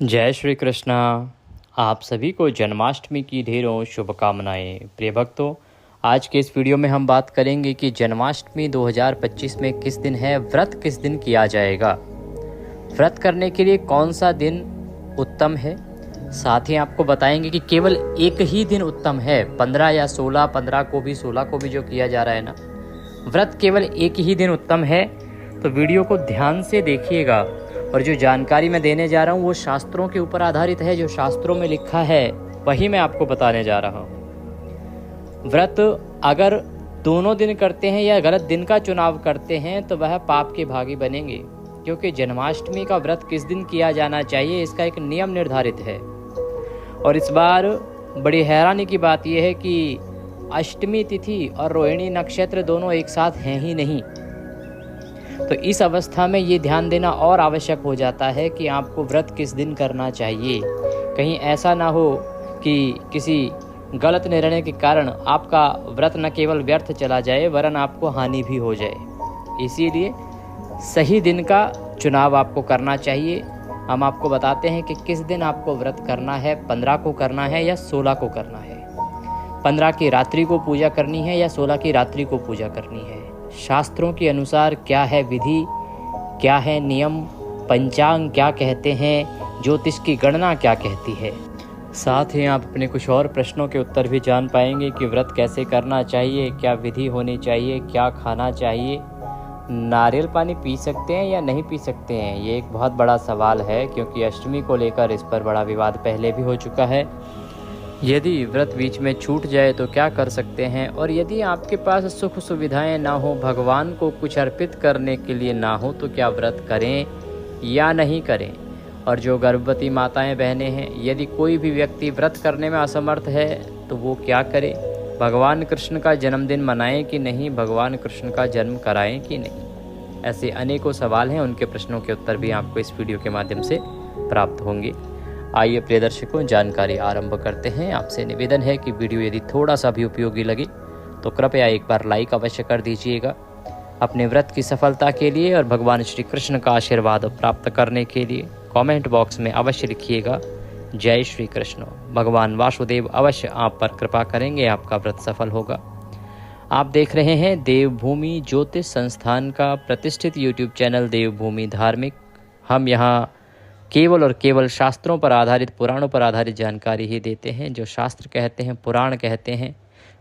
जय श्री कृष्णा। आप सभी को जन्माष्टमी की ढेरों शुभकामनाएं। प्रिय भक्तों, आज के इस वीडियो में हम बात करेंगे कि जन्माष्टमी 2025 में किस दिन है, व्रत किस दिन किया जाएगा, व्रत करने के लिए कौन सा दिन उत्तम है। साथ ही आपको बताएंगे कि केवल एक ही दिन उत्तम है, 15 या 16, 15 को भी 16 को भी जो किया जा रहा है ना, व्रत केवल एक ही दिन उत्तम है। तो वीडियो को ध्यान से देखिएगा। और जो जानकारी मैं देने जा रहा हूँ वो शास्त्रों के ऊपर आधारित है, जो शास्त्रों में लिखा है वही मैं आपको बताने जा रहा हूँ। व्रत अगर दोनों दिन करते हैं या गलत दिन का चुनाव करते हैं तो वह पाप के भागी बनेंगे, क्योंकि जन्माष्टमी का व्रत किस दिन किया जाना चाहिए इसका एक नियम निर्धारित है। और इस बार बड़ी हैरानी की बात यह है कि अष्टमी तिथि और रोहिणी नक्षत्र दोनों एक साथ हैं ही नहीं। तो इस अवस्था में ये ध्यान देना और आवश्यक हो जाता है कि आपको व्रत किस दिन करना चाहिए। कहीं ऐसा ना हो कि किसी गलत निर्णय के कारण आपका व्रत न केवल व्यर्थ चला जाए वरन आपको हानि भी हो जाए। इसीलिए सही दिन का चुनाव आपको करना चाहिए। हम आपको बताते हैं कि किस दिन आपको व्रत करना है, 15 को करना है या 16 को करना है, 15 की रात्रि को पूजा करनी है या 16 की रात्रि को पूजा करनी है। शास्त्रों के अनुसार क्या है विधि, क्या है नियम, पंचांग क्या कहते हैं, ज्योतिष की गणना क्या कहती है। साथ ही आप अपने कुछ और प्रश्नों के उत्तर भी जान पाएंगे कि व्रत कैसे करना चाहिए, क्या विधि होनी चाहिए, क्या खाना चाहिए, नारियल पानी पी सकते हैं या नहीं पी सकते हैं। ये एक बहुत बड़ा सवाल है, क्योंकि अष्टमी को लेकर इस पर बड़ा विवाद पहले भी हो चुका है। यदि व्रत बीच में छूट जाए तो क्या कर सकते हैं, और यदि आपके पास सुख सुविधाएं ना हो, भगवान को कुछ अर्पित करने के लिए ना हो, तो क्या व्रत करें या नहीं करें। और जो गर्भवती माताएं बहनें हैं, यदि कोई भी व्यक्ति व्रत करने में असमर्थ है तो वो क्या करे, भगवान कृष्ण का जन्मदिन मनाएं कि नहीं, भगवान कृष्ण का जन्म कराएं कि नहीं। ऐसे अनेकों सवाल हैं, उनके प्रश्नों के उत्तर भी आपको इस वीडियो के माध्यम से प्राप्त होंगे। आइए प्रिय दर्शकों, जानकारी आरंभ करते हैं। आपसे निवेदन है कि वीडियो यदि थोड़ा सा भी उपयोगी लगे तो कृपया एक बार लाइक अवश्य कर दीजिएगा। अपने व्रत की सफलता के लिए और भगवान श्री कृष्ण का आशीर्वाद प्राप्त करने के लिए कमेंट बॉक्स में अवश्य लिखिएगा जय श्री कृष्ण। भगवान वासुदेव अवश्य आप पर कृपा करेंगे, आपका व्रत सफल होगा। आप देख रहे हैं देवभूमि ज्योतिष संस्थान का प्रतिष्ठित यूट्यूब चैनल देवभूमि धार्मिक। हम यहाँ केवल और केवल शास्त्रों पर आधारित, पुराणों पर आधारित जानकारी ही देते हैं। जो शास्त्र कहते हैं, पुराण कहते हैं,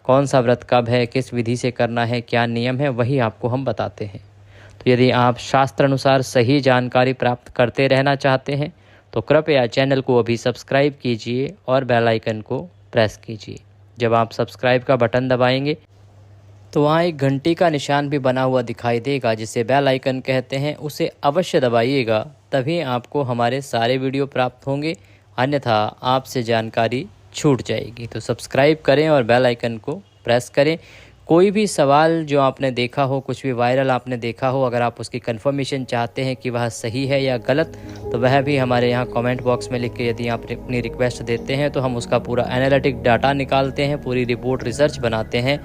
कौन सा व्रत कब है, किस विधि से करना है, क्या नियम है, वही आपको हम बताते हैं। तो यदि आप शास्त्र अनुसार सही जानकारी प्राप्त करते रहना चाहते हैं तो कृपया चैनल को अभी सब्सक्राइब कीजिए और बेल आइकन को प्रेस कीजिए। जब आप सब्सक्राइब का बटन दबाएंगे तो वहाँ एक घंटी का निशान भी बना हुआ दिखाई देगा, जिसे बेल आइकन कहते हैं। उसे अवश्य दबाइएगा, तभी आपको हमारे सारे वीडियो प्राप्त होंगे, अन्यथा आपसे जानकारी छूट जाएगी। तो सब्सक्राइब करें और बेल आइकन को प्रेस करें। कोई भी सवाल जो आपने देखा हो, कुछ भी वायरल आपने देखा हो, अगर आप उसकी कंफर्मेशन चाहते हैं कि वह सही है या गलत, तो वह भी हमारे यहाँ कमेंट बॉक्स में लिख के यदि आप अपनी रिक्वेस्ट देते हैं तो हम उसका पूरा एनालिटिक डाटा निकालते हैं, पूरी रिपोर्ट रिसर्च बनाते हैं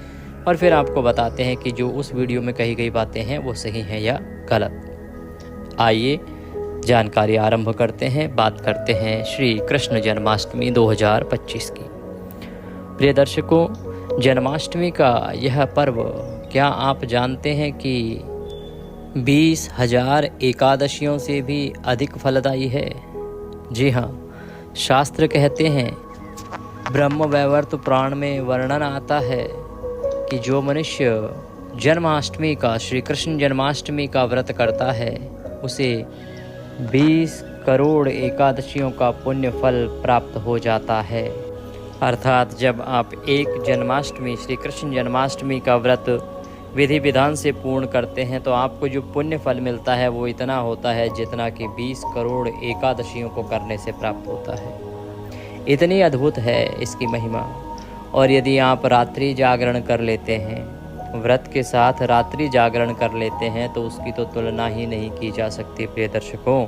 और फिर आपको बताते हैं कि जो उस वीडियो में कही गई बातें हैं वो सही हैं या गलत। आइए जानकारी आरंभ करते हैं। बात करते हैं श्री कृष्ण जन्माष्टमी 2025 की। प्रिय दर्शकों, जन्माष्टमी का यह पर्व क्या आप जानते हैं कि 20,000 एकादशियों से भी अधिक फलदायी है। जी हाँ, शास्त्र कहते हैं, ब्रह्म वैवर्त पुराण में वर्णन आता है कि जो मनुष्य जन्माष्टमी का, श्री कृष्ण जन्माष्टमी का व्रत करता है उसे 20 करोड़ एकादशियों का पुण्य फल प्राप्त हो जाता है। अर्थात जब आप एक जन्माष्टमी, श्री कृष्ण जन्माष्टमी का व्रत विधि विधान से पूर्ण करते हैं तो आपको जो पुण्य फल मिलता है वो इतना होता है जितना कि 20 करोड़ एकादशियों को करने से प्राप्त होता है। इतनी अद्भुत है इसकी महिमा। और यदि आप रात्रि जागरण कर लेते हैं, व्रत के साथ रात्रि जागरण कर लेते हैं, तो उसकी तो तुलना ही नहीं की जा सकती। प्रिय दर्शकों,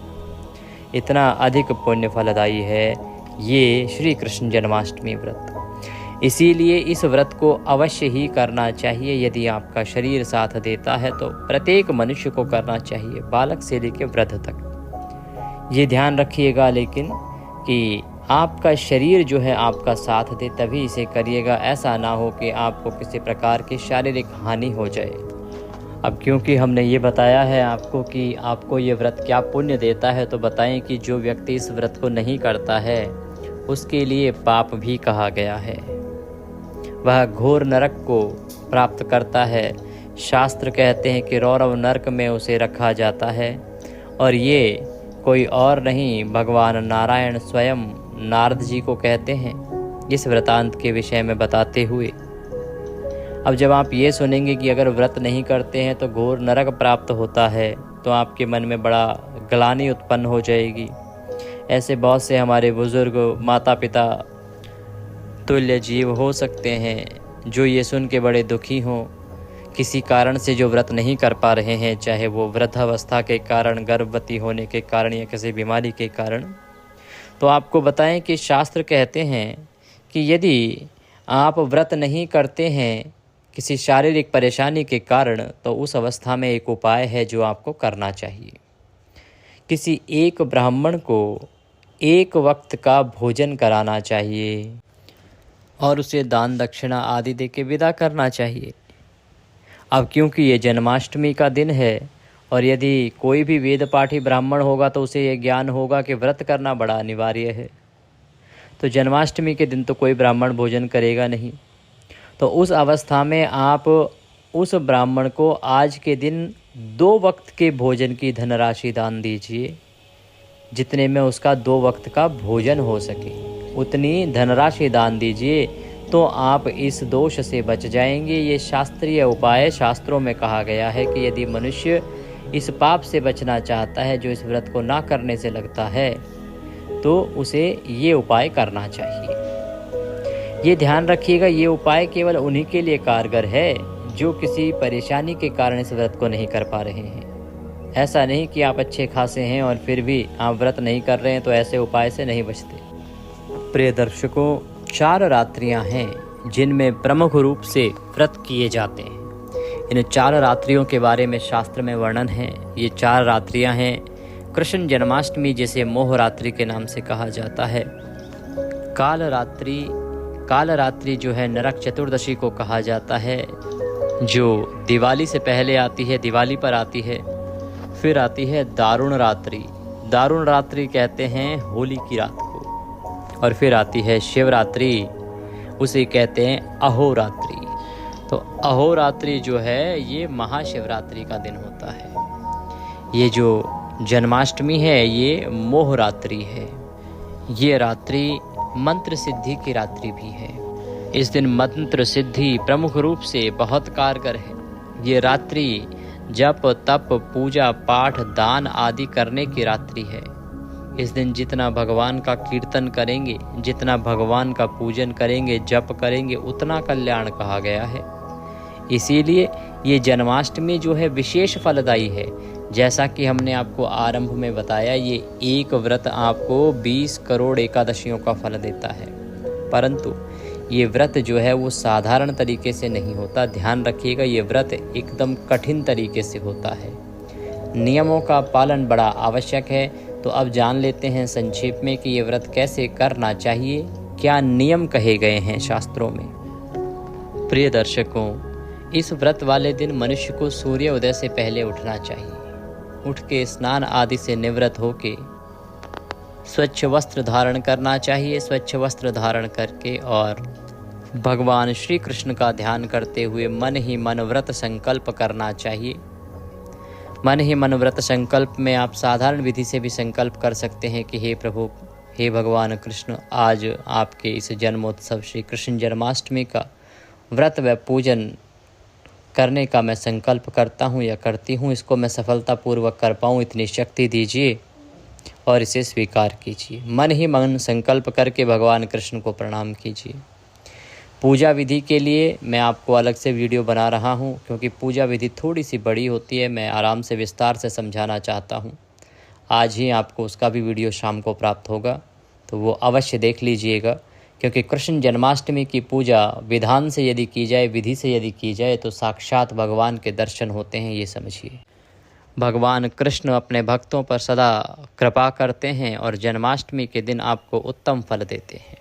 इतना अधिक पुण्य फलदायी है ये श्री कृष्ण जन्माष्टमी व्रत। इसीलिए इस व्रत को अवश्य ही करना चाहिए। यदि आपका शरीर साथ देता है तो प्रत्येक मनुष्य को करना चाहिए, बालक से लेकर वृद्ध तक। ये ध्यान रखिएगा। लेकिन कि आपका शरीर जो है आपका साथ दे तभी इसे करिएगा, ऐसा ना हो कि आपको किसी प्रकार की शारीरिक हानि हो जाए। अब क्योंकि हमने ये बताया है आपको कि आपको ये व्रत क्या पुण्य देता है, तो बताएं कि जो व्यक्ति इस व्रत को नहीं करता है उसके लिए पाप भी कहा गया है, वह घोर नरक को प्राप्त करता है। शास्त्र कहते हैं कि रौरव नरक में उसे रखा जाता है, और ये कोई और नहीं भगवान नारायण स्वयं नारद जी को कहते हैं इस व्रतांत के विषय में बताते हुए। अब जब आप ये सुनेंगे कि अगर व्रत नहीं करते हैं तो घोर नरक प्राप्त होता है, तो आपके मन में बड़ा ग्लानि उत्पन्न हो जाएगी। ऐसे बहुत से हमारे बुजुर्ग माता पिता तुल्य जीव हो सकते हैं जो ये सुन के बड़े दुखी हों, किसी कारण से जो व्रत नहीं कर पा रहे हैं, चाहे वो वृद्धावस्था के कारण, गर्भवती होने के कारण या किसी बीमारी के कारण। तो आपको बताएं कि शास्त्र कहते हैं कि यदि आप व्रत नहीं करते हैं किसी शारीरिक परेशानी के कारण, तो उस अवस्था में एक उपाय है जो आपको करना चाहिए। किसी एक ब्राह्मण को एक वक्त का भोजन कराना चाहिए और उसे दान दक्षिणा आदि दे के विदा करना चाहिए। अब क्योंकि ये जन्माष्टमी का दिन है, और यदि कोई भी वेद पाठी ब्राह्मण होगा तो उसे ये ज्ञान होगा कि व्रत करना बड़ा अनिवार्य है, तो जन्माष्टमी के दिन तो कोई ब्राह्मण भोजन करेगा नहीं। तो उस अवस्था में आप उस ब्राह्मण को आज के दिन 2 वक्त के भोजन की धनराशि दान दीजिए, जितने में उसका 2 वक्त का भोजन हो सके उतनी धनराशि दान दीजिए, तो आप इस दोष से बच जाएंगे। ये शास्त्रीय उपाय, शास्त्रों में कहा गया है कि यदि मनुष्य इस पाप से बचना चाहता है जो इस व्रत को ना करने से लगता है, तो उसे ये उपाय करना चाहिए। ये ध्यान रखिएगा, ये उपाय केवल उन्हीं के लिए कारगर है जो किसी परेशानी के कारण इस व्रत को नहीं कर पा रहे हैं। ऐसा नहीं कि आप अच्छे खासे हैं और फिर भी आप व्रत नहीं कर रहे हैं तो ऐसे उपाय से नहीं बचते। प्रिय दर्शकों, 4 रात्रियां हैं जिनमें प्रमुख रूप से व्रत किए जाते हैं। इन 4 रात्रियों के बारे में शास्त्र में वर्णन है। ये 4 रात्रियां हैं कृष्ण जन्माष्टमी, जिसे मोह रात्रि के नाम से कहा जाता है। काल रात्रि जो है नरक चतुर्दशी को कहा जाता है, जो दिवाली से पहले आती है, दिवाली पर आती है। फिर आती है दारुण रात्रि, दारुण रात्रि कहते हैं होली की रात को। और फिर आती है शिवरात्रि, उसे कहते हैं अहोरात्रि। तो अहोरात्रि जो है ये महाशिवरात्रि का दिन होता है। ये जो जन्माष्टमी है ये मोह रात्रि है। ये रात्रि मंत्र सिद्धि की रात्रि भी है। इस दिन मंत्र सिद्धि प्रमुख रूप से बहुत कारगर है। ये रात्रि जप तप पूजा पाठ दान आदि करने की रात्रि है। इस दिन जितना भगवान का कीर्तन करेंगे, जितना भगवान का पूजन करेंगे, जप करेंगे, उतना कल्याण कहा गया है। इसीलिए ये जन्माष्टमी जो है विशेष फलदायी है। जैसा कि हमने आपको आरंभ में बताया, ये एक व्रत आपको 20 करोड़ एकादशियों का फल देता है। परंतु ये व्रत जो है वो साधारण तरीके से नहीं होता। ध्यान रखिएगा, ये व्रत एकदम कठिन तरीके से होता है। नियमों का पालन बड़ा आवश्यक है। तो अब जान लेते हैं संक्षेप में कि ये व्रत कैसे करना चाहिए, क्या नियम कहे गए हैं शास्त्रों में। प्रिय दर्शकों, इस व्रत वाले दिन मनुष्य को सूर्य उदय से पहले उठना चाहिए। उठ के स्नान आदि से निवृत्त होके स्वच्छ वस्त्र धारण करना चाहिए। स्वच्छ वस्त्र धारण करके और भगवान श्री कृष्ण का ध्यान करते हुए मन ही मन व्रत संकल्प करना चाहिए। मन ही मन व्रत संकल्प में आप साधारण विधि से भी संकल्प कर सकते हैं कि हे प्रभु, हे भगवान कृष्ण, आज आपके इस जन्मोत्सव श्री कृष्ण जन्माष्टमी का व्रत व पूजन करने का मैं संकल्प करता हूँ या करती हूँ। इसको मैं सफलतापूर्वक कर पाऊँ, इतनी शक्ति दीजिए और इसे स्वीकार कीजिए। मन ही मन संकल्प करके भगवान कृष्ण को प्रणाम कीजिए। पूजा विधि के लिए मैं आपको अलग से वीडियो बना रहा हूँ, क्योंकि पूजा विधि थोड़ी सी बड़ी होती है। मैं आराम से विस्तार से समझाना चाहता हूँ। आज ही आपको उसका भी वीडियो शाम को प्राप्त होगा, तो वो अवश्य देख लीजिएगा। क्योंकि कृष्ण जन्माष्टमी की पूजा विधान से यदि की जाए, विधि से यदि की जाए, तो साक्षात भगवान के दर्शन होते हैं, ये समझिए। भगवान कृष्ण अपने भक्तों पर सदा कृपा करते हैं और जन्माष्टमी के दिन आपको उत्तम फल देते हैं।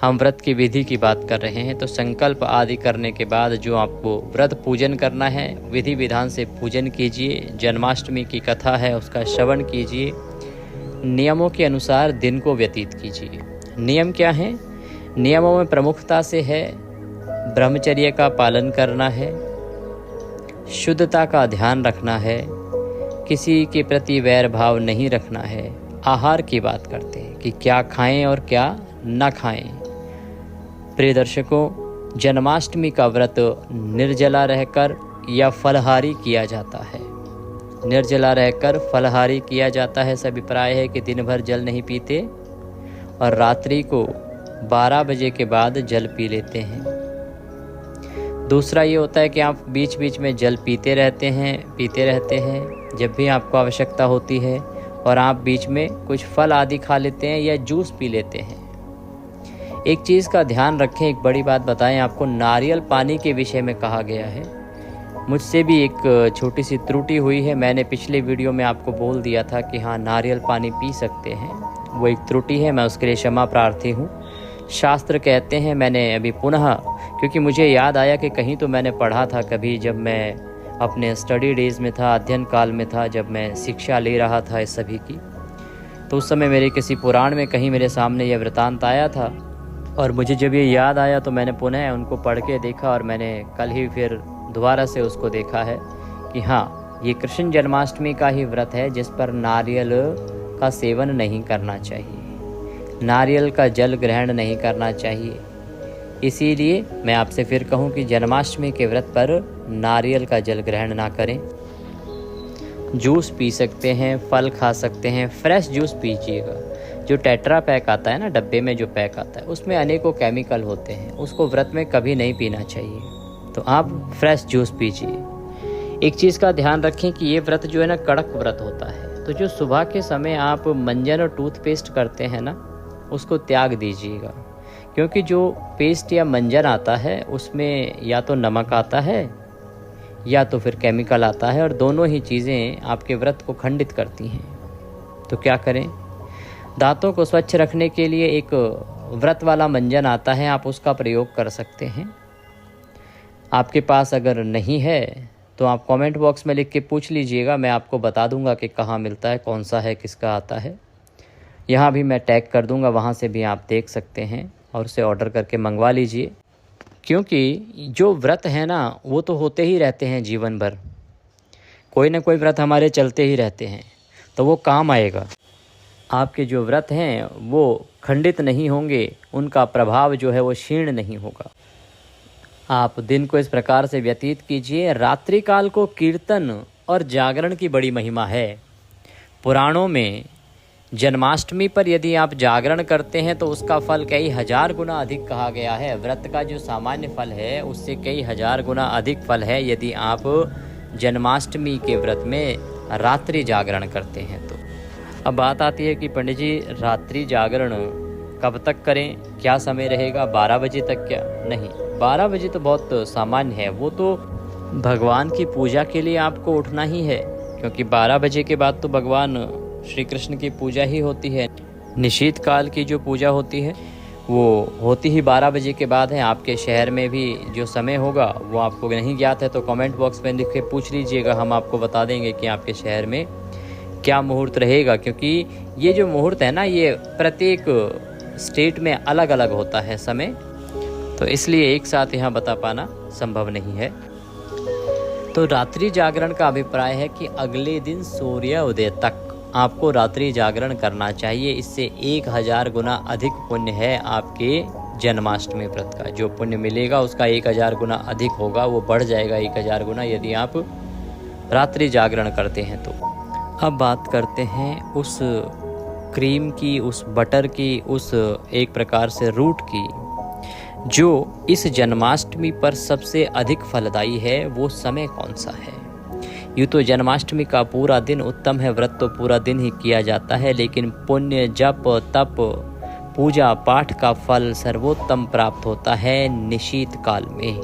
हम व्रत की विधि की बात कर रहे हैं, तो संकल्प आदि करने के बाद जो आपको व्रत पूजन करना है, विधि विधान से पूजन कीजिए। जन्माष्टमी की कथा है उसका श्रवण कीजिए। नियमों के अनुसार दिन को व्यतीत कीजिए। नियम क्या है? नियमों में प्रमुखता से है ब्रह्मचर्य का पालन करना है, शुद्धता का ध्यान रखना है, किसी के प्रति वैर भाव नहीं रखना है। आहार की बात करते हैं कि क्या खाएं और क्या न खाएं। प्रिय दर्शकों, जन्माष्टमी का व्रत निर्जला रहकर या फलहारी किया जाता है। निर्जला रहकर फलहारी किया जाता है। सब अभिप्राय है कि दिन भर जल नहीं पीते और रात्रि को 12 बजे के बाद जल पी लेते हैं। दूसरा ये होता है कि आप बीच बीच में जल पीते रहते हैं जब भी आपको आवश्यकता होती है, और आप बीच में कुछ फल आदि खा लेते हैं या जूस पी लेते हैं। एक चीज़ का ध्यान रखें, एक बड़ी बात बताएं आपको, नारियल पानी के विषय में कहा गया है। मुझसे भी एक छोटी सी त्रुटि हुई है। मैंने पिछले वीडियो में आपको बोल दिया था कि हाँ नारियल पानी पी सकते हैं, वो एक त्रुटि है, मैं उसके लिए क्षमा प्रार्थी हूँ। शास्त्र कहते हैं, मैंने अभी पुनः, क्योंकि मुझे याद आया कि कहीं तो मैंने पढ़ा था कभी, जब मैं अपने स्टडी डेज़ में था, अध्ययन काल में था, जब मैं शिक्षा ले रहा था इस सभी की, तो उस समय मेरे किसी पुराण में कहीं मेरे सामने यह वृतांत आया था, और मुझे जब ये याद आया तो मैंने पुनः उनको पढ़ के देखा, और मैंने कल ही फिर दोबारा से उसको देखा है कि हाँ ये कृष्ण जन्माष्टमी का ही व्रत है जिस पर नारियल का सेवन नहीं करना चाहिए, नारियल का जल ग्रहण नहीं करना चाहिए। इसीलिए मैं आपसे फिर कहूँ कि जन्माष्टमी के व्रत पर नारियल का जल ग्रहण ना करें। जूस पी सकते हैं, फल खा सकते हैं, फ्रेश जूस पीजिएगा। जो टेट्रा पैक आता है ना, डब्बे में जो पैक आता है, उसमें अनेकों केमिकल होते हैं, उसको व्रत में कभी नहीं पीना चाहिए। तो आप फ्रेश जूस पीजिए। एक चीज़ का ध्यान रखें कि ये व्रत जो है ना कड़क व्रत होता है, तो जो सुबह के समय आप मंजन और टूथपेस्ट करते हैं ना, उसको त्याग दीजिएगा, क्योंकि जो पेस्ट या मंजन आता है उसमें या तो नमक आता है या तो फिर केमिकल आता है, और दोनों ही चीज़ें आपके व्रत को खंडित करती हैं। तो क्या करें? दांतों को स्वच्छ रखने के लिए एक व्रत वाला मंजन आता है, आप उसका प्रयोग कर सकते हैं। आपके पास अगर नहीं है तो आप कमेंट बॉक्स में लिख के पूछ लीजिएगा, मैं आपको बता दूंगा कि कहाँ मिलता है, कौन सा है, किसका आता है। यहाँ भी मैं टैग कर दूंगा, वहाँ से भी आप देख सकते हैं और उसे ऑर्डर करके मंगवा लीजिए। क्योंकि जो व्रत है ना वो तो होते ही रहते हैं जीवन भर, कोई ना कोई व्रत हमारे चलते ही रहते हैं, तो वो काम आएगा। आपके जो व्रत हैं वो खंडित नहीं होंगे, उनका प्रभाव जो है वो क्षीण नहीं होगा। आप दिन को इस प्रकार से व्यतीत कीजिए। रात्रि काल को कीर्तन और जागरण की बड़ी महिमा है। पुराणों में जन्माष्टमी पर यदि आप जागरण करते हैं तो उसका फल कई हजार गुना अधिक कहा गया है। व्रत का जो सामान्य फल है उससे कई हजार गुना अधिक फल है यदि आप जन्माष्टमी के व्रत में रात्रि जागरण करते हैं। तो अब बात आती है कि पंडित जी रात्रि जागरण कब तक करें, क्या समय रहेगा, 12 बजे तक क्या? नहीं, 12 बजे तो बहुत सामान्य है, वो तो भगवान की पूजा के लिए आपको उठना ही है, क्योंकि 12 बजे के बाद तो भगवान श्री कृष्ण की पूजा ही होती है। निशीत काल की जो पूजा होती है वो होती ही 12 बजे के बाद है। आपके शहर में भी जो समय होगा वो आपको नहीं ज्ञात है तो कमेंट बॉक्स में लिख के पूछ लीजिएगा, हम आपको बता देंगे कि आपके शहर में क्या मुहूर्त रहेगा। क्योंकि ये जो मुहूर्त है ना ये प्रत्येक स्टेट में अलग अलग होता है समय, तो इसलिए एक साथ यहाँ बता पाना संभव नहीं है। तो रात्रि जागरण का अभिप्राय है कि अगले दिन सूर्योदय तक आपको रात्रि जागरण करना चाहिए। इससे 1000 गुना अधिक पुण्य है आपके जन्माष्टमी व्रत का। जो पुण्य मिलेगा उसका 1000 गुना अधिक होगा, वो बढ़ जाएगा 1000 गुना यदि आप रात्रि जागरण करते हैं। तो अब बात करते हैं उस क्रीम की, उस बटर की, उस एक प्रकार से रूट की जो इस जन्माष्टमी पर सबसे अधिक फलदायी है। वो समय कौन सा है? यूँ तो जन्माष्टमी का पूरा दिन उत्तम है, व्रत तो पूरा दिन ही किया जाता है, लेकिन पुण्य, जप, तप, पूजा पाठ का फल सर्वोत्तम प्राप्त होता है निशीत काल में।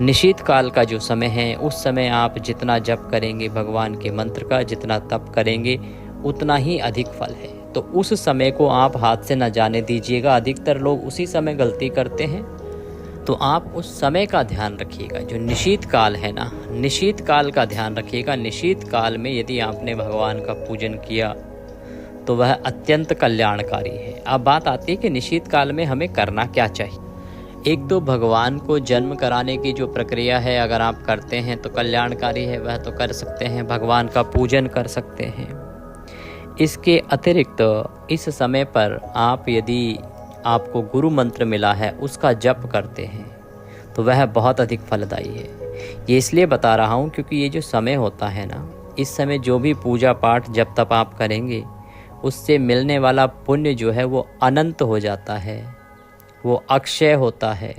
निशीत काल का जो समय है उस समय आप जितना जप करेंगे भगवान के मंत्र का, जितना तप करेंगे उतना ही अधिक फल है। तो उस समय को आप हाथ से न जाने दीजिएगा। अधिकतर लोग उसी समय गलती करते हैं, तो आप उस समय का ध्यान रखिएगा। जो निशीत काल है ना, निशीत काल का ध्यान रखिएगा। निशीत काल में यदि आपने भगवान का पूजन किया तो वह अत्यंत कल्याणकारी है। अब बात आती है कि निशीत काल में हमें करना क्या चाहिए। एक तो भगवान को जन्म कराने की जो प्रक्रिया है अगर आप करते हैं तो कल्याणकारी है, वह तो कर सकते हैं। भगवान का पूजन कर सकते हैं। इसके अतिरिक्त इस समय पर आप यदि आपको गुरु मंत्र मिला है उसका जप करते हैं तो वह बहुत अधिक फलदायी है। ये इसलिए बता रहा हूँ क्योंकि ये जो समय होता है ना, इस समय जो भी पूजा पाठ जब तक आप करेंगे उससे मिलने वाला पुण्य जो है वो अनंत हो जाता है, वो अक्षय होता है।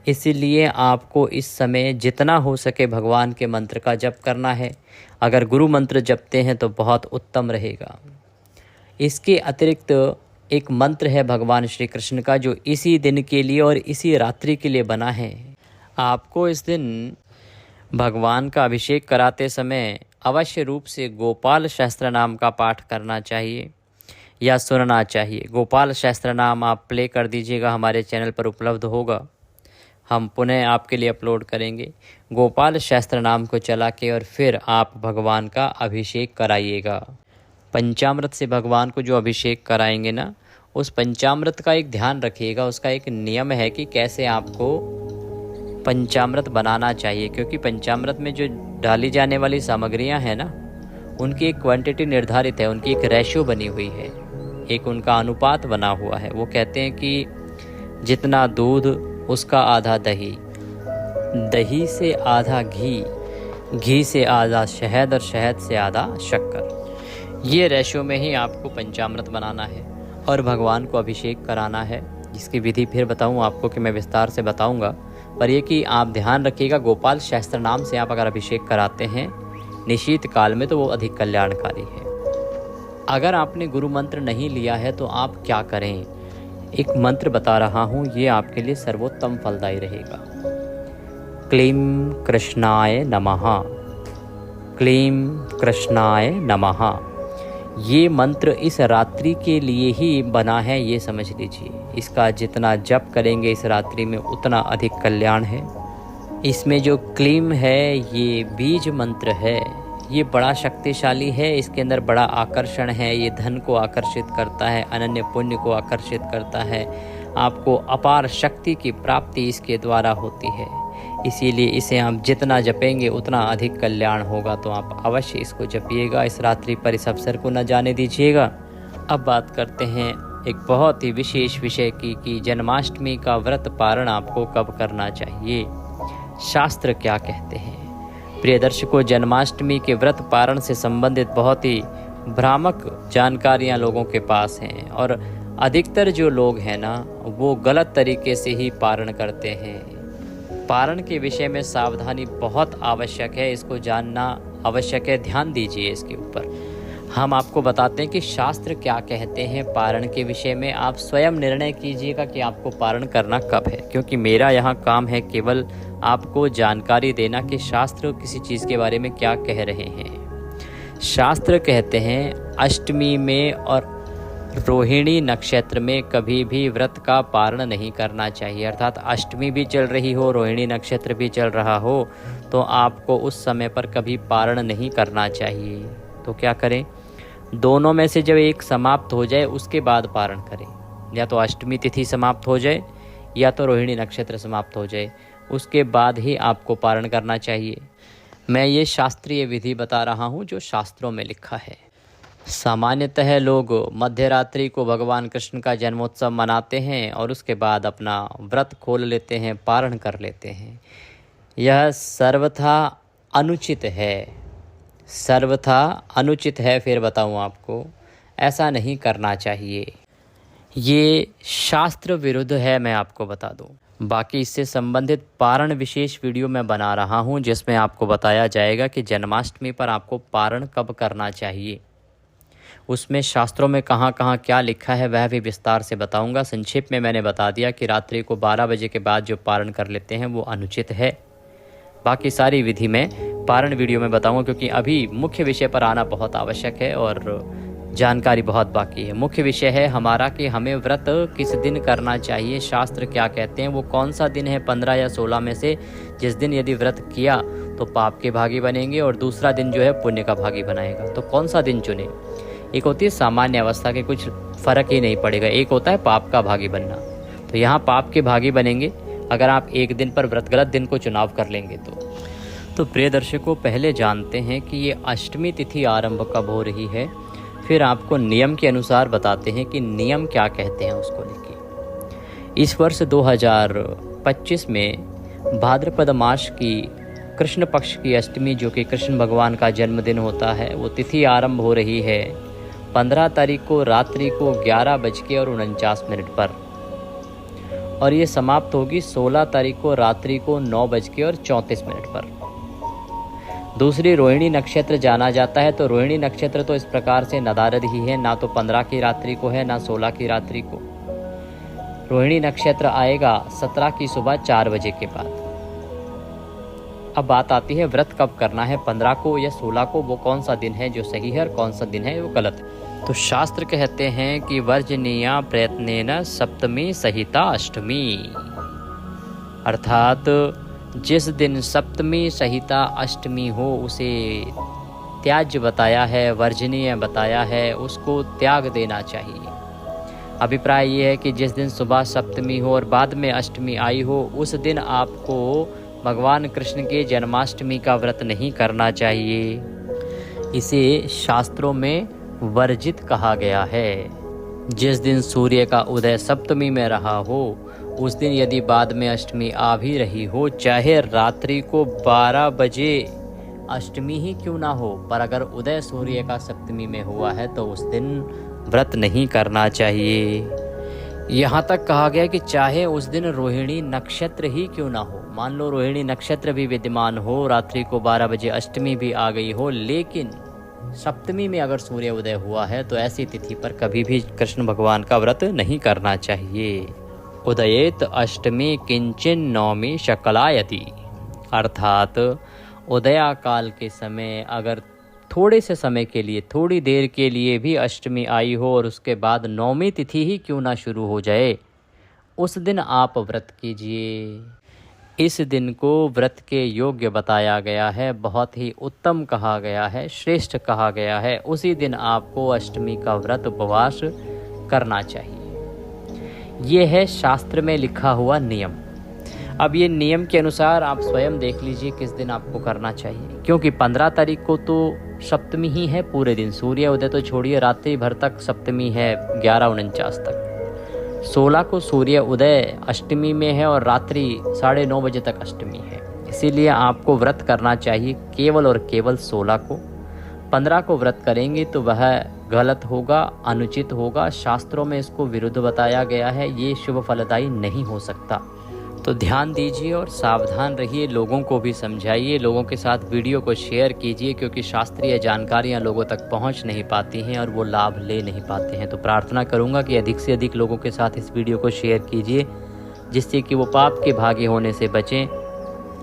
इसीलिए आपको इस समय जितना हो सके भगवान के मंत्र का जप करना है। अगर गुरु मंत्र जपते हैं तो बहुत उत्तम रहेगा। इसके अतिरिक्त एक मंत्र है भगवान श्री कृष्ण का जो इसी दिन के लिए और इसी रात्रि के लिए बना है। आपको इस दिन भगवान का अभिषेक कराते समय अवश्य रूप से गोपाल शास्त्र नाम का पाठ करना चाहिए या सुनना चाहिए। गोपाल शास्त्र नाम आप प्ले कर दीजिएगा, हमारे चैनल पर उपलब्ध होगा, हम पुनः आपके लिए अपलोड करेंगे। गोपाल शास्त्र नाम को चला के और फिर आप भगवान का अभिषेक कराइएगा। पंचामृत से भगवान को जो अभिषेक कराएंगे ना, उस पंचामृत का एक ध्यान रखिएगा। उसका एक नियम है कि कैसे आपको पंचामृत बनाना चाहिए, क्योंकि पंचामृत में जो डाली जाने वाली सामग्रियां हैं ना, उनकी एक क्वांटिटी निर्धारित है, उनकी एक रेशियो बनी हुई है, एक उनका अनुपात बना हुआ है। वो कहते हैं कि जितना दूध उसका आधा दही, दही से आधा घी, घी से आधा शहद और शहद से आधा शक्कर। ये रेशियो में ही आपको पंचामृत बनाना है और भगवान को अभिषेक कराना है। इसकी विधि फिर बताऊँ आपको कि मैं विस्तार से बताऊँगा, पर ये कि आप ध्यान रखिएगा गोपाल शास्त्र नाम से आप अगर अभिषेक कराते हैं निशीत काल में तो वो अधिक कल्याणकारी है। अगर आपने गुरु मंत्र नहीं लिया है तो आप क्या करें, एक मंत्र बता रहा हूँ, ये आपके लिए सर्वोत्तम फलदायी रहेगा। क्लीं कृष्णाय नमः, क्लीं कृष्णाय नमः। ये मंत्र इस रात्रि के लिए ही बना है, ये समझ लीजिए। इसका जितना जप करेंगे इस रात्रि में उतना अधिक कल्याण है। इसमें जो क्लीं है ये बीज मंत्र है, ये बड़ा शक्तिशाली है। इसके अंदर बड़ा आकर्षण है, ये धन को आकर्षित करता है, अनन्य पुण्य को आकर्षित करता है। आपको अपार शक्ति की प्राप्ति इसके द्वारा होती है। इसीलिए इसे आप जितना जपेंगे उतना अधिक कल्याण होगा। तो आप अवश्य इसको जपिएगा, इस रात्रि पर इस अवसर को न जाने दीजिएगा। अब बात करते हैं एक बहुत ही विशेष विषय की कि जन्माष्टमी का व्रत पारण आपको कब करना चाहिए, शास्त्र क्या कहते हैं। प्रिय दर्शकों, जन्माष्टमी के व्रत पारण से संबंधित बहुत ही भ्रामक जानकारियां लोगों के पास हैं और अधिकतर जो लोग हैं ना वो गलत तरीके से ही पारण करते हैं। पारण के विषय में सावधानी बहुत आवश्यक है, इसको जानना आवश्यक है, ध्यान दीजिए इसके ऊपर। हम आपको बताते हैं कि शास्त्र क्या कहते हैं पारण के विषय में। आप स्वयं निर्णय कीजिएगा कि आपको पारण करना कब है, क्योंकि मेरा यहाँ काम है केवल आपको जानकारी देना कि शास्त्र किसी चीज़ के बारे में क्या कह रहे हैं। शास्त्र कहते हैं अष्टमी में और रोहिणी नक्षत्र में कभी भी व्रत का पारण नहीं करना चाहिए। अर्थात अष्टमी भी चल रही हो, रोहिणी नक्षत्र भी चल रहा हो, तो आपको उस समय पर कभी पारण नहीं करना चाहिए। तो क्या करें, दोनों में से जब एक समाप्त हो जाए उसके बाद पारण करें। या तो अष्टमी तिथि समाप्त हो जाए या तो रोहिणी नक्षत्र समाप्त हो जाए, उसके बाद ही आपको पारण करना चाहिए। मैं ये शास्त्रीय विधि बता रहा हूँ जो शास्त्रों में लिखा है। सामान्यतः लोग मध्य रात्रि को भगवान कृष्ण का जन्मोत्सव मनाते हैं और उसके बाद अपना व्रत खोल लेते हैं, पारण कर लेते हैं। यह सर्वथा अनुचित है, सर्वथा अनुचित है। फिर बताऊं आपको, ऐसा नहीं करना चाहिए, ये शास्त्र विरुद्ध है, मैं आपको बता दूं। बाकी इससे संबंधित पारण विशेष वीडियो मैं बना रहा हूं जिसमें आपको बताया जाएगा कि जन्माष्टमी पर आपको पारण कब करना चाहिए। उसमें शास्त्रों में कहाँ कहाँ क्या लिखा है वह भी विस्तार से बताऊंगा। संक्षेप में मैंने बता दिया कि रात्रि को 12 बजे के बाद जो पारण कर लेते हैं वो अनुचित है। बाकी सारी विधि में पारण वीडियो में बताऊंगा, क्योंकि अभी मुख्य विषय पर आना बहुत आवश्यक है और जानकारी बहुत बाकी है। मुख्य विषय है हमारा कि हमें व्रत किस दिन करना चाहिए, शास्त्र क्या कहते हैं, वो कौन सा दिन है 15 या 16 में से जिस दिन यदि व्रत किया तो पाप के भागी बनेंगे और दूसरा दिन जो है पुण्य का भागी बनाएगा। तो कौन सा दिन चुने? एक होती है सामान्य अवस्था के कुछ फर्क ही नहीं पड़ेगा, एक होता है पाप का भागी बनना। तो यहाँ पाप के भागी बनेंगे अगर आप एक दिन पर व्रत गलत दिन को चुनाव कर लेंगे तो प्रिय दर्शकों, पहले जानते हैं कि ये अष्टमी तिथि आरंभ कब हो रही है, फिर आपको नियम के अनुसार बताते हैं कि नियम क्या कहते हैं उसको लेके। इस वर्ष 2025 में भाद्रपद मास की कृष्ण पक्ष की अष्टमी, जो कि कृष्ण भगवान का जन्मदिन होता है, वो तिथि आरंभ हो रही है 15 तारीख को रात्रि को 11:49 पर, और ये समाप्त होगी 16 तारीख को रात्रि को 9:34 पर। दूसरी रोहिणी नक्षत्र जाना जाता है। तो रोहिणी नक्षत्र तो इस प्रकार से नदारद ही है, ना तो 15 की रात्रि को है ना 16 की रात्रि को। रोहिणी नक्षत्र आएगा 17 की सुबह 4 बजे के बाद। अब बात आती है व्रत कब करना है, 15 को या 16 को, वो कौन सा दिन है जो सही है और कौन सा दिन है वो गलत है। तो शास्त्र कहते हैं कि वर्जनीया प्रयत्नेन सप्तमी सहिता अष्टमी, अर्थात जिस दिन सप्तमी सहिता अष्टमी हो उसे त्याज्य बताया है, वर्जनीय बताया है, उसको त्याग देना चाहिए। अभिप्राय ये है कि जिस दिन सुबह सप्तमी हो और बाद में अष्टमी आई हो, उस दिन आपको भगवान कृष्ण के जन्माष्टमी का व्रत नहीं करना चाहिए। इसे शास्त्रों में वर्जित कहा गया है। जिस दिन सूर्य का उदय सप्तमी में रहा हो, उस दिन यदि बाद में अष्टमी आ भी रही हो, चाहे रात्रि को 12 बजे अष्टमी ही क्यों ना हो, पर अगर उदय सूर्य का सप्तमी में हुआ है तो उस दिन व्रत नहीं करना चाहिए। यहाँ तक कहा गया कि चाहे उस दिन रोहिणी नक्षत्र ही क्यों ना हो, मान लो रोहिणी नक्षत्र भी विद्यमान हो, रात्रि को 12 बजे अष्टमी भी आ गई हो, लेकिन सप्तमी में अगर सूर्य उदय हुआ है तो ऐसी तिथि पर कभी भी कृष्ण भगवान का व्रत नहीं करना चाहिए। उदयेत अष्टमी किंचिन नवमी शकलायति, अर्थात उदया काल के समय अगर थोड़े से समय के लिए, थोड़ी देर के लिए भी अष्टमी आई हो और उसके बाद नवमी तिथि ही क्यों ना शुरू हो जाए, उस दिन आप व्रत कीजिए। इस दिन को व्रत के योग्य बताया गया है, बहुत ही उत्तम कहा गया है, श्रेष्ठ कहा गया है। उसी दिन आपको अष्टमी का व्रत उपवास करना चाहिए। ये है शास्त्र में लिखा हुआ नियम। अब ये नियम के अनुसार आप स्वयं देख लीजिए किस दिन आपको करना चाहिए, क्योंकि 15 तारीख को तो सप्तमी ही है पूरे दिन, सूर्य उदय तो छोड़िए, रात्रि भर तक सप्तमी है 11:49 तक। 16 को सूर्य उदय अष्टमी में है और रात्रि 9:30 बजे तक अष्टमी है, इसीलिए आपको व्रत करना चाहिए केवल और केवल 16 को। 15 को व्रत करेंगे तो वह गलत होगा, अनुचित होगा, शास्त्रों में इसको विरुद्ध बताया गया है, ये शुभ फलदायी नहीं हो सकता। तो ध्यान दीजिए और सावधान रहिए, लोगों को भी समझाइए, लोगों के साथ वीडियो को शेयर कीजिए, क्योंकि शास्त्रीय जानकारियां लोगों तक पहुंच नहीं पाती हैं और वो लाभ ले नहीं पाते हैं। तो प्रार्थना करूंगा कि अधिक से अधिक लोगों के साथ इस वीडियो को शेयर कीजिए, जिससे कि वो पाप के भागी होने से बचें।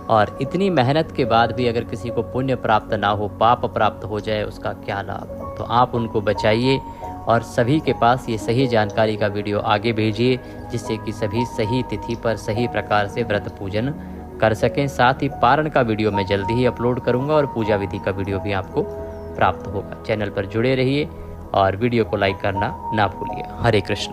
और इतनी मेहनत के बाद भी अगर किसी को पुण्य प्राप्त ना हो, पाप प्राप्त हो जाए, उसका क्या लाभ। तो आप उनको बचाइए और सभी के पास ये सही जानकारी का वीडियो आगे भेजिए, जिससे कि सभी सही तिथि पर सही प्रकार से व्रत पूजन कर सकें। साथ ही पारण का वीडियो मैं जल्दी ही अपलोड करूंगा और पूजा विधि का वीडियो भी आपको प्राप्त होगा। चैनल पर जुड़े रहिए और वीडियो को लाइक करना ना भूलिए। हरे कृष्ण।